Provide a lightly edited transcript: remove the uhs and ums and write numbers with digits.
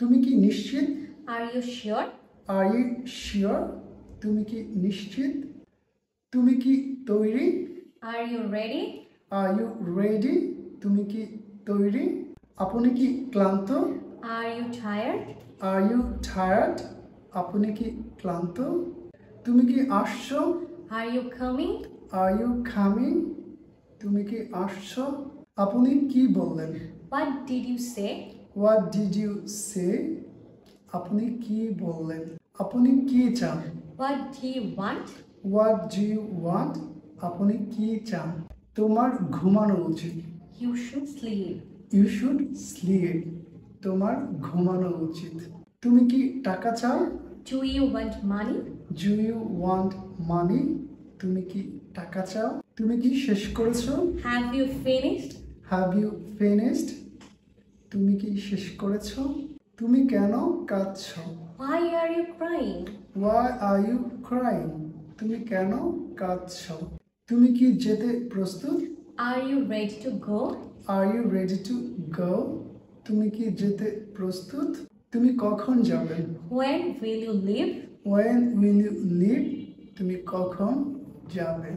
তুমি কি নিশ্চিত? Are you sure? Are you sure? তুমি কি নিশ্চিত? তুমি কি তৈরি? Are you ready? Are you ready? তুমি কি তৈরি? আপনি কি ক্লান্ত? Are you tired? Are you tired? আপনি কি ক্লান্ত? তুমি কি আসছো? Are you coming? Are you coming? তুমি কি আসছো? আপনি কি বললেন? What did you say? What did you say? আপনি কি বললেন? আপনি কি চান? What do you want? What do you want? আপনি কি চান? তোমার ঘুমানো উচিত। You should sleep. You should sleep. তোমার ঘুমানো উচিত। তুমি কি টাকা চাও? Do you want money? Do you want money? তুমি কি টাকা চাও? তুমি কি শেষ করেছো? Have you finished? Have you finished? তুমি কি শেষ করেছো? তুমি কেন কাঁদছো? Why are you crying? Why are you crying? তুমি কেন কাঁদছো? তুমি কি যেতে প্রস্তুত? Are you ready to go? Are you ready to go? তুমি কি যেতে প্রস্তুত? তুমি কখন যাবে? When will you leave? When will you leave? তুমি কখন যাবে?